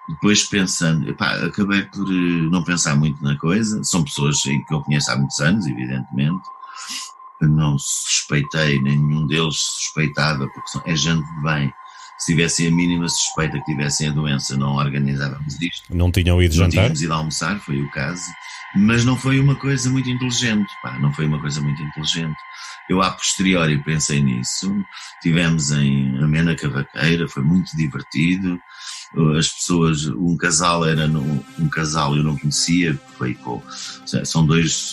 Speaker 2: Depois pensando, acabei por não pensar muito na coisa, são pessoas que eu conheço há muitos anos, evidentemente, não suspeitei, nenhum deles suspeitava, porque é gente de bem. Se tivessem a mínima suspeita que tivessem a doença, não organizávamos isto.
Speaker 1: Não tinham ido jantar?
Speaker 2: Não tínhamos ido almoçar, foi o caso, mas não foi uma coisa muito inteligente, não foi uma coisa muito inteligente. Eu, a posteriori, pensei nisso, tivemos em Amena Cavaqueira, foi muito divertido, as pessoas, um casal eu não conhecia,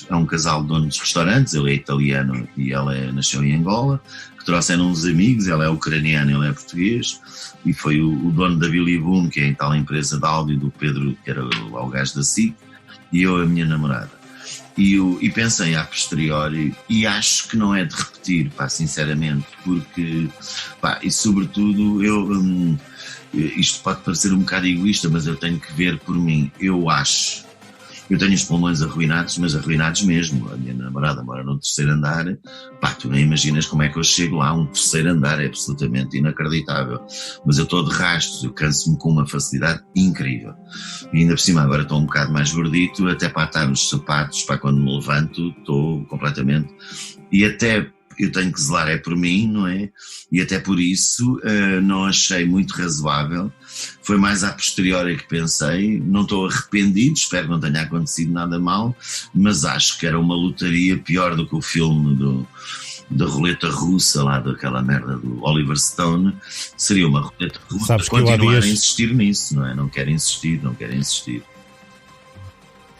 Speaker 2: é um casal de donos de restaurantes, ele é italiano e ela nasceu em Angola, que trouxeram uns amigos, ela é ucraniana, ele é português, e foi o dono da Billy Boom, que é a tal empresa de áudio do Pedro, que era o gajo da SIC, e eu a minha namorada. E pensei a posteriori, e acho que não é de repetir, sinceramente, porque, e sobretudo, isto pode parecer um bocado egoísta, mas eu tenho que ver por mim. Eu tenho os pulmões arruinados, mas arruinados mesmo. A minha namorada mora no 3º andar. Tu nem imaginas como é que eu chego lá. Um 3º andar é absolutamente inacreditável. Mas eu estou de rastros, eu canso-me com uma facilidade incrível. E ainda por cima agora estou um bocado mais gordito, até para atar os sapatos, quando me levanto, estou completamente... E até... eu tenho que zelar por mim, não é? E até por isso não achei muito razoável. Foi mais a posteriori que pensei, não estou arrependido, espero que não tenha acontecido nada mal, mas acho que era uma lotaria pior do que o filme da roleta russa, lá daquela merda do Oliver Stone. Seria uma roleta russa.
Speaker 1: Sabes que
Speaker 2: continuar a insistir nisso, não é? Não quero insistir.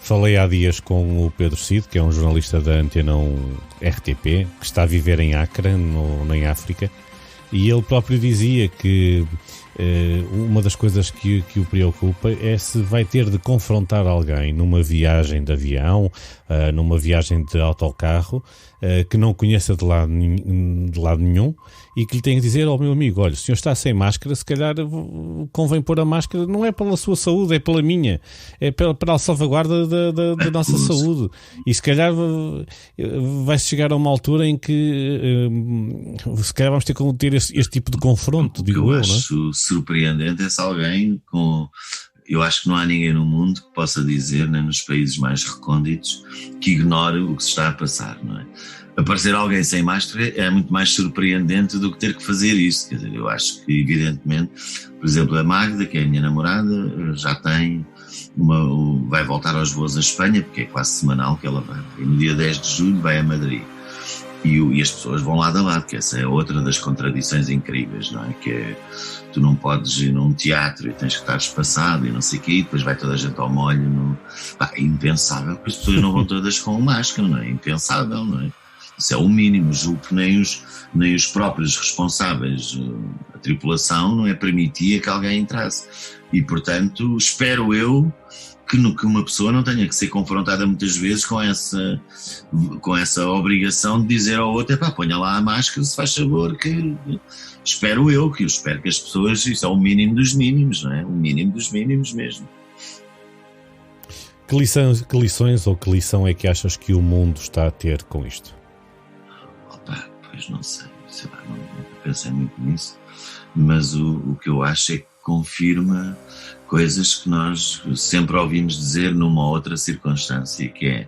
Speaker 1: Falei há dias com o Pedro Cid, que é um jornalista da Antena 1 RTP, que está a viver em Acre, em África, e ele próprio dizia que uma das coisas que o preocupa é se vai ter de confrontar alguém numa viagem de avião, numa viagem de autocarro, que não conheça de lado nenhum e que lhe tenha que dizer ao meu amigo: olha, o senhor está sem máscara, se calhar convém pôr a máscara, não é pela sua saúde, é pela minha, é pela salvaguarda da nossa saúde. E se calhar vai-se chegar a uma altura em que se calhar vamos ter que ter este tipo de confronto, digo eu, não é?
Speaker 2: O que eu acho surpreendente é se alguém eu acho que não há ninguém no mundo que possa dizer, nem nos países mais recônditos, que ignore o que se está a passar, não é? Aparecer alguém sem máscara é muito mais surpreendente do que ter que fazer isso. Quer dizer, eu acho que, evidentemente, por exemplo, a Magda, que é a minha namorada, já tem vai voltar aos voos à Espanha, porque é quase semanal que ela vai. E no dia 10 de julho vai a Madrid. E as pessoas vão lado a lado, que essa é outra das contradições incríveis, não é? Que é, tu não podes ir num teatro e tens que estar espaçado e não sei o quê, e depois vai toda a gente ao molho. É impensável que as pessoas não vão todas com máscara, não é? Impensável, não é? Isso é o mínimo. Julgo que nem os próprios responsáveis, a tripulação, não é permitia que alguém entrasse. E, portanto, espero eu que uma pessoa não tenha que ser confrontada muitas vezes com essa obrigação de dizer ao outro: ponha lá a máscara, se faz favor, que espero que as pessoas, isso é o mínimo dos mínimos, não é? O mínimo dos mínimos mesmo.
Speaker 1: Que lições ou que lição é que achas que o mundo está a ter com isto?
Speaker 2: Pois não sei lá, nunca pensei muito nisso, mas o que eu acho é que confirma coisas que nós sempre ouvimos dizer numa outra circunstância, que é: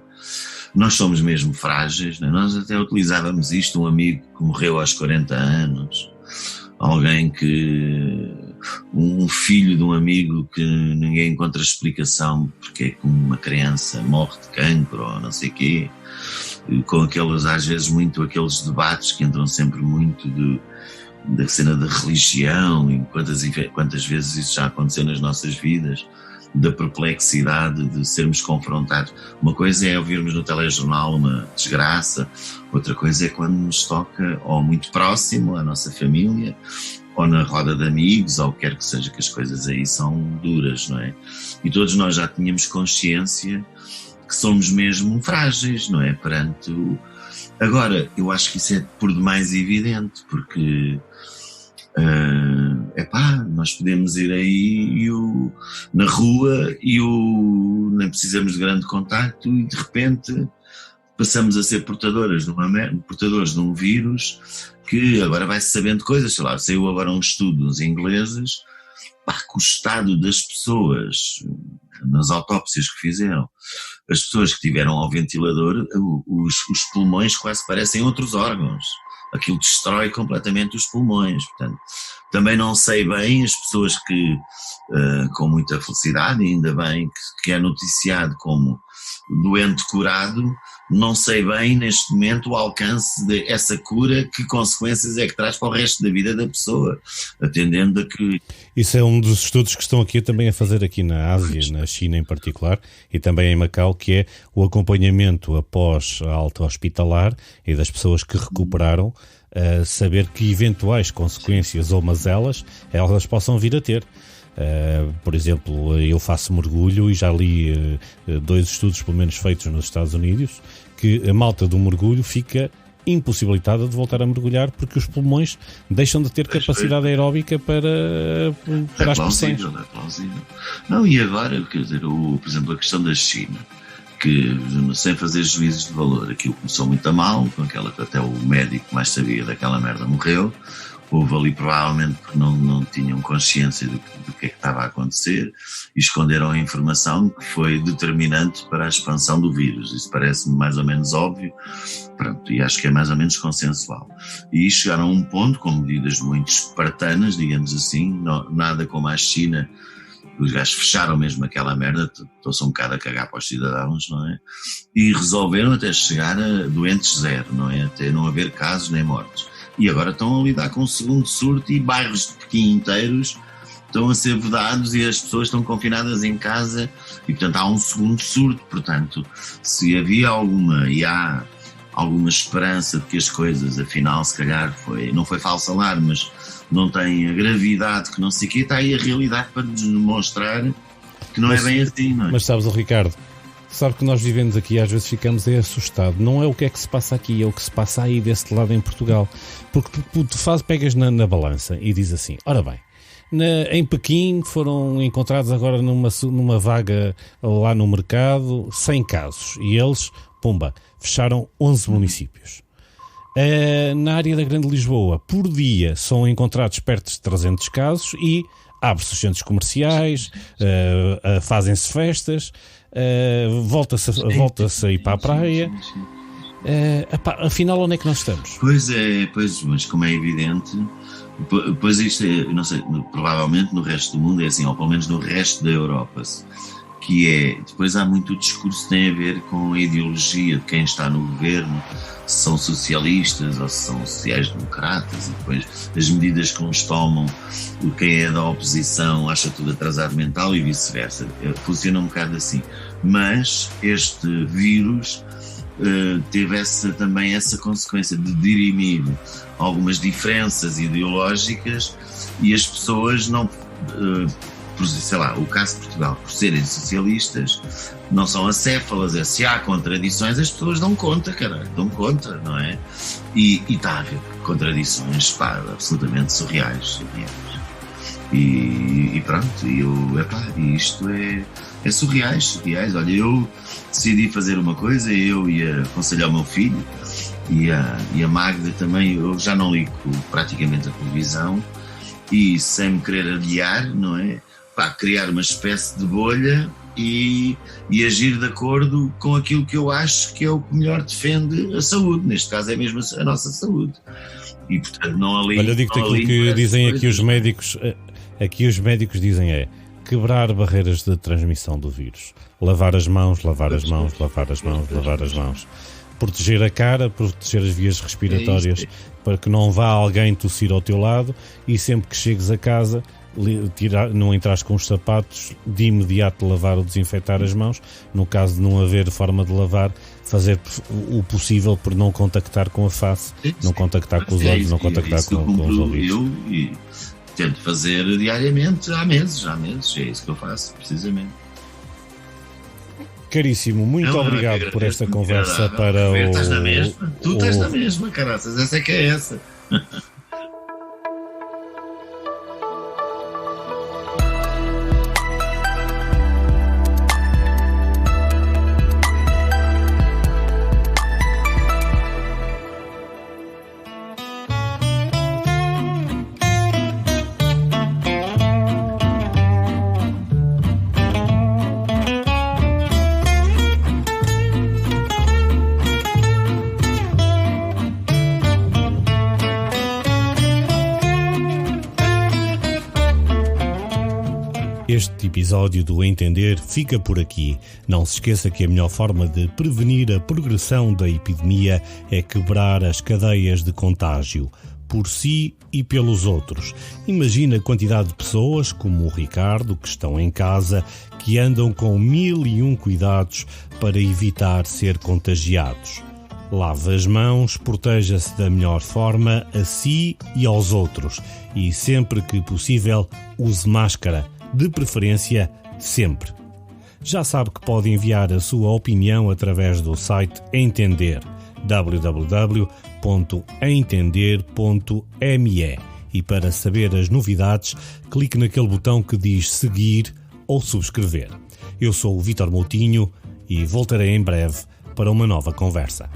Speaker 2: nós somos mesmo frágeis, né? Nós até utilizávamos isto, um amigo que morreu aos 40 anos, um filho de um amigo que ninguém encontra explicação porque é que uma criança morre de cancro ou não sei o quê, com às vezes aqueles debates que entram sempre muito da cena da religião, e quantas vezes isso já aconteceu nas nossas vidas, da perplexidade de sermos confrontados. Uma coisa é ouvirmos no telejornal uma desgraça, outra coisa é quando nos toca ou muito próximo à nossa família, ou na roda de amigos, ou o que quer que seja, que as coisas aí são duras, não é? E todos nós já tínhamos consciência que somos mesmo frágeis, não é? Perante Agora, eu acho que isso é por demais evidente, porque nós podemos ir aí na rua e nem precisamos de grande contacto e de repente passamos a ser portadores de um vírus que agora vai-se sabendo coisas. Sei lá, saiu agora um estudo dos ingleses, que o estado das pessoas nas autópsias que fizeram, as pessoas que tiveram ao ventilador, os pulmões quase parecem outros órgãos. Aquilo destrói completamente os pulmões. Portanto, também não sei bem, as pessoas que, com muita felicidade, ainda bem que é noticiado como doente curado, não sei bem neste momento o alcance dessa cura, que consequências é que traz para o resto da vida da pessoa, atendendo a que...
Speaker 1: Isso é um dos estudos que estão aqui também a fazer aqui na Ásia, na China em particular, e também em Macau, que é o acompanhamento após a alta hospitalar e das pessoas que recuperaram, saber que eventuais consequências ou mazelas elas possam vir a ter. Por exemplo, eu faço mergulho e já li 2 estudos pelo menos feitos nos Estados Unidos, que a malta do mergulho fica impossibilitada de voltar a mergulhar porque os pulmões deixam de ter capacidade aeróbica para as pressões.
Speaker 2: É plausível. Não, e agora, quer dizer, por exemplo, a questão da China, que sem fazer juízos de valor, aquilo começou muito a mal, com aquela que até o médico mais sabia daquela merda morreu. Houve ali provavelmente porque não tinham consciência do que é que estava a acontecer e esconderam a informação que foi determinante para a expansão do vírus. Isso parece-me mais ou menos óbvio, pronto, e acho que é mais ou menos consensual. E chegaram a um ponto, com medidas muito espartanas, digamos assim, nada como a China. Os gajos fecharam mesmo aquela merda, estou-se um bocado a cagar para os cidadãos, não é? E resolveram até chegar a doentes zero, não é? Até não haver casos nem mortes. E agora estão a lidar com o segundo surto e bairros de Pequim inteiros estão a ser vedados e as pessoas estão confinadas em casa e, portanto, há um segundo surto. Portanto, se havia alguma e há alguma esperança de que as coisas, afinal, se calhar não foi falso alarme, mas não tem a gravidade que não sei o quê, está aí a realidade para nos demonstrar que não é bem assim, não é?
Speaker 1: Mas sabes, Ricardo, sabe que nós vivemos aqui, às vezes ficamos assustados. Não é o que é que se passa aqui, é o que se passa aí deste lado em Portugal. Porque tu pegas na balança e diz assim, ora bem, em Pequim foram encontrados agora numa vaga lá no mercado 100 casos e eles, pumba, fecharam 11 municípios. Na área da Grande Lisboa, por dia, são encontrados perto de 300 casos e abre-se os centros comerciais, fazem-se festas, volta-se a ir para a praia. Afinal, onde é que nós estamos?
Speaker 2: Pois, mas como é evidente, pois isto não sei, provavelmente no resto do mundo é assim, ou pelo menos no resto da Europa, que é, depois há muito o discurso que tem a ver com a ideologia de quem está no governo, se são socialistas ou se são sociais-democratas, e depois as medidas que uns tomam, quem é da oposição acha tudo atrasado mental e vice-versa. Funciona um bocado assim. Mas este vírus teve também essa consequência de dirimir algumas diferenças ideológicas e as pessoas não... sei lá, o caso de Portugal, por serem socialistas, não são acéfalas, se há contradições, as pessoas dão conta, caralho, dão conta, não é? E está a haver contradições, absolutamente surreais. E pronto, e isto é surreais. Olha, eu decidi fazer uma coisa, eu ia aconselhar o meu filho, e a Magda também, eu já não ligo praticamente a televisão, e sem me querer adiar, não é? Criar uma espécie de bolha e agir de acordo com aquilo que eu acho que é o que melhor defende a saúde, neste caso é mesmo a nossa saúde. E portanto não ali. Olha,
Speaker 1: eu digo-te aquilo que dizem aqui os médicos. Aqui os médicos dizem quebrar barreiras de transmissão do vírus. Lavar as mãos. Proteger a cara, proteger as vias respiratórias, para que não vá alguém tossir ao teu lado, e sempre que chegues a casa, não entrares com os sapatos, de imediato lavar ou desinfetar as mãos. No caso de não haver forma de lavar, fazer o possível por não contactar com a face, não contactar com os olhos, não contactar com os ouvidos.
Speaker 2: Eu tento fazer diariamente, há meses, é isso que eu faço, precisamente.
Speaker 1: Caríssimo, muito obrigado por esta conversa para o...
Speaker 2: Estás na mesma? Tu estás na mesma, caraças, essa é que é essa.
Speaker 1: Este episódio do Entender fica por aqui. Não se esqueça que a melhor forma de prevenir a progressão da epidemia é quebrar as cadeias de contágio, por si e pelos outros. Imagina a quantidade de pessoas, como o Ricardo, que estão em casa, que andam com 1001 cuidados para evitar ser contagiados. Lave as mãos, proteja-se da melhor forma a si e aos outros e, sempre que possível, use máscara. De preferência, sempre. Já sabe que pode enviar a sua opinião através do site Entender, www.entender.me, e para saber as novidades, clique naquele botão que diz seguir ou subscrever. Eu sou o Vítor Moutinho e voltarei em breve para uma nova conversa.